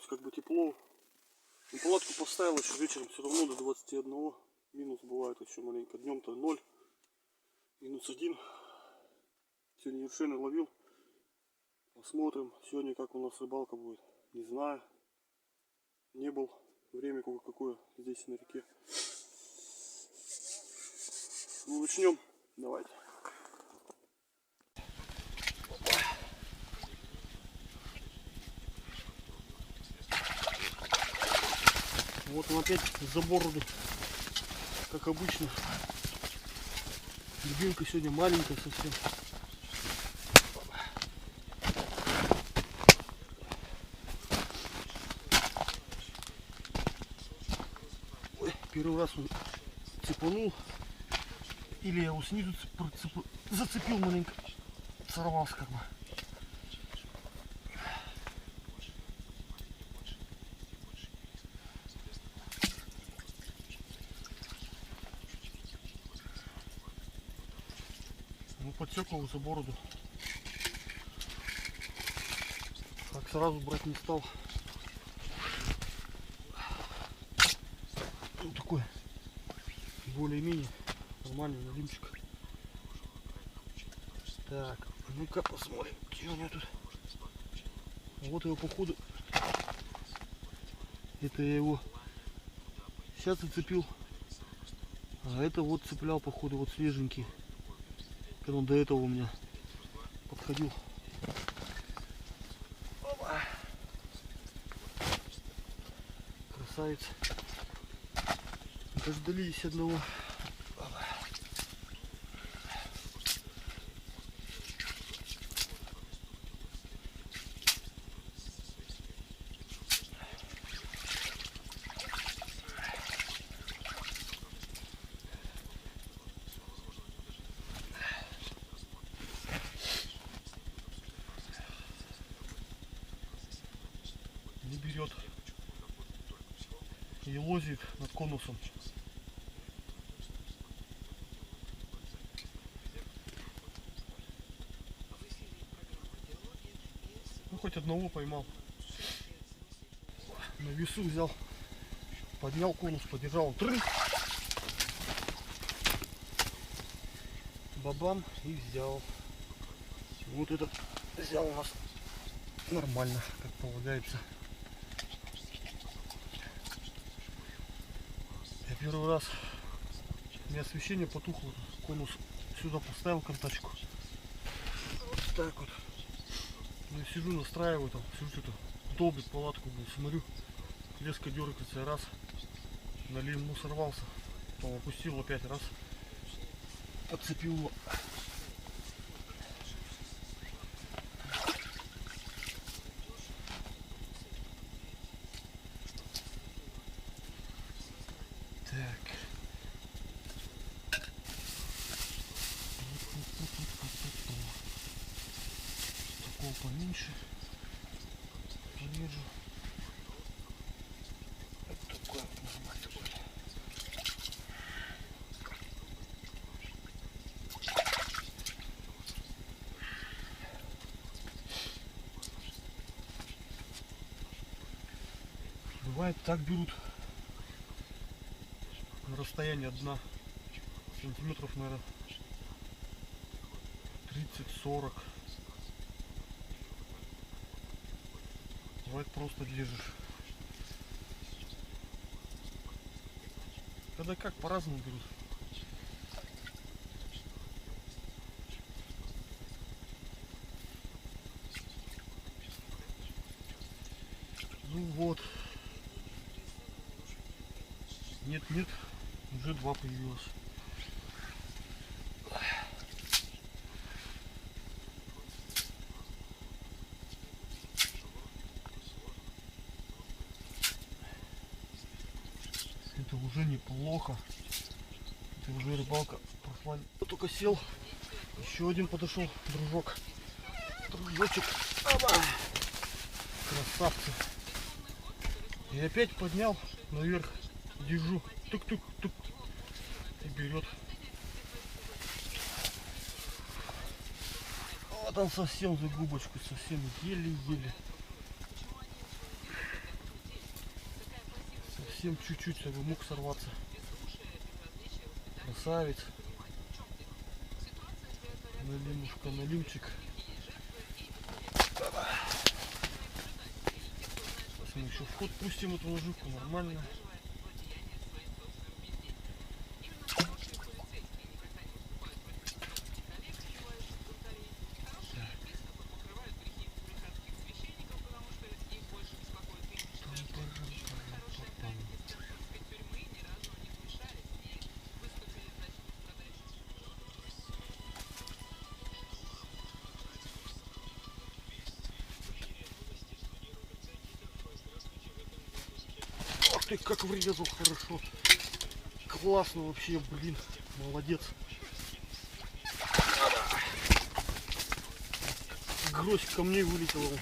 как бы тепло. Но палатку поставил еще вечером, все равно до 21. Минус бывает еще маленько. Днем-то 0. -1. Сегодня вершины ловил. Посмотрим, сегодня как у нас рыбалка будет. Не знаю. Не был. Время какое здесь на реке. Ну, начнем. Давайте. Вот он опять за бороду, как обычно. Любимка сегодня маленькая совсем. Ой, первый раз он цепанул. Или я его снизу зацепил маленько. Сорвался как бы. Ну, подсек его за бороду. Так сразу брать не стал. Ну, такой более-менее нормальный налимчик. Так, ну-ка посмотрим, что у него тут. Вот его походу. Это я его сейчас зацепил. А это вот цеплял походу вот свеженький. Когда он до этого у меня подходил. Опа. Красавец. Дождались одного. Не берет. И лозит над конусом. Ну хоть одного поймал. На весу взял. Поднял конус, подержал. Трынь. Бабам и взял. Вот этот взял у нас нормально, как полагается. Я первый раз, у меня освещение потухло, конус сюда поставил контачку. Вот так вот. Ну, сижу, настраиваю там, все что-то долбит палатку, смотрю, леска дергается, раз, на лиму сорвался, потом опустил опять, раз, подцепил его. Так. Такого поменьше. Порежу. Вот такой нормальный будет. Бывает так берут на расстоянии от дна сантиметров, наверное, 30-40. Бывает просто держишь. Когда как по-разному берут. Ну вот. Нет, уже два появилось. Это уже неплохо. Это уже рыбалка прошла. Только сел. Еще один подошел, дружок. Дружочек. Оба. Красавцы. И опять поднял наверх. Держу. Тук-тук-тук. И берет. Вот он совсем за губочку. Совсем еле-еле. совсем чуть-чуть, чтобы мог сорваться. Красавец. Налимушка, налимчик. Сейчас мы еще в ход пустим эту наживку, нормально. Ах ты, как врезал хорошо. Классно вообще, блин. Молодец. Грозь камней вылетела.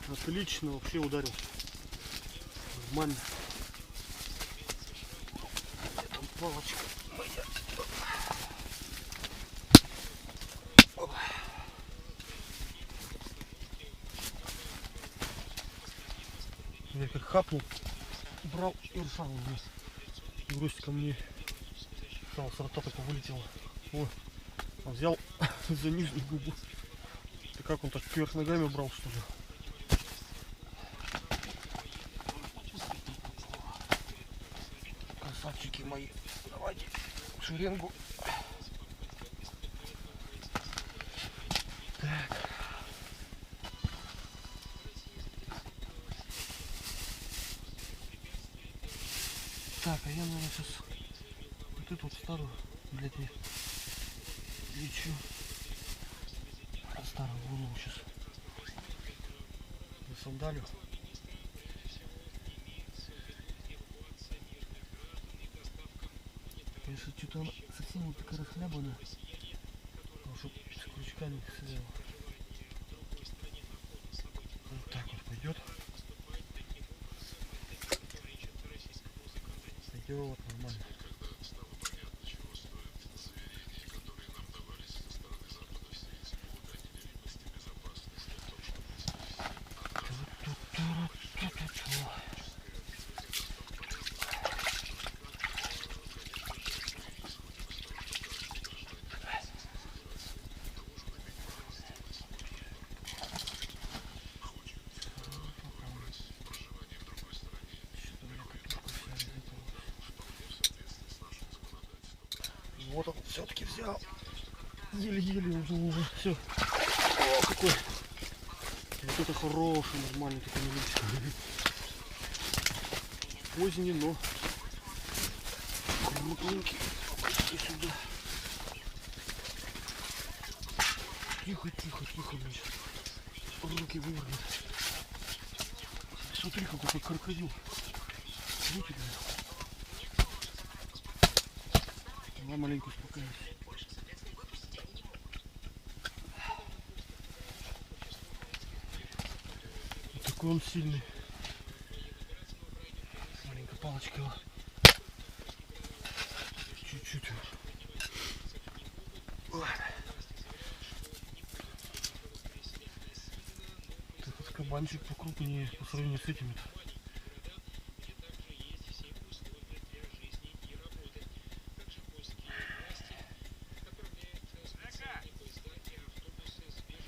Отлично вообще ударил. Нормально. Где там палочка моя? Я как хапнул, брал и рушал вниз. Гроздь ко мне стала с рта только вылетела. О, взял за нижнюю губу. Ты как он так вверх ногами брал, что ли? Красавчики мои. Давайте шеренгу. Так. Так, а я, наверное, сейчас вот эту вот старую, блядь, я лечу. Старую голову сейчас засандалю. Конечно, что-то она совсем вот такая расхлябанная, чтобы с крючками не сидела. Вот так вот пойдет. Пойдет нормально. Вот он все-таки взял. Еле-еле уже. Все. О, какой. Вот это хороший, нормальный такой наличный. Поздний, но крупненький. И сюда. Тихо, тихо, тихо, блядь. Руки вывернут. Смотри, какой крокодил. Руки, блядь. Давай маленько успокаивайся. Вот такой он сильный. Маленькая палочка его. Чуть-чуть. Этот кабанчик покрупнее по сравнению с этими-то.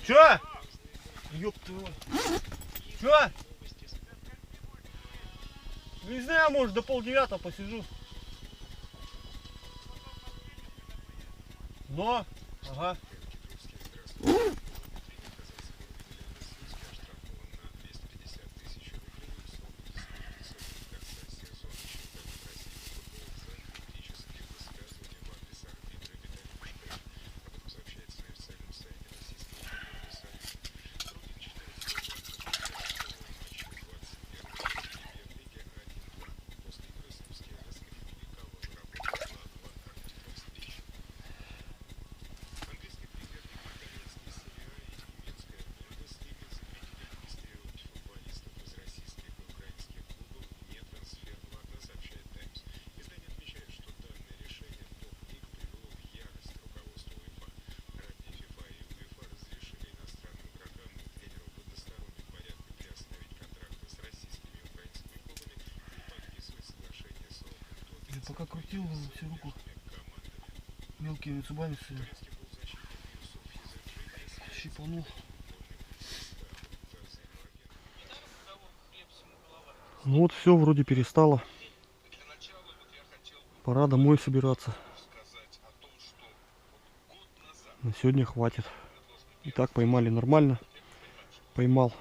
Чё? Ёб твою. Чё? Не знаю, может до 8:30 посижу. Но, ага. пока крутил, всю руку мелкими зубами щипанул. Ну вот все, вроде перестало. Пора домой собираться. На сегодня хватит. И так поймали нормально. Поймал.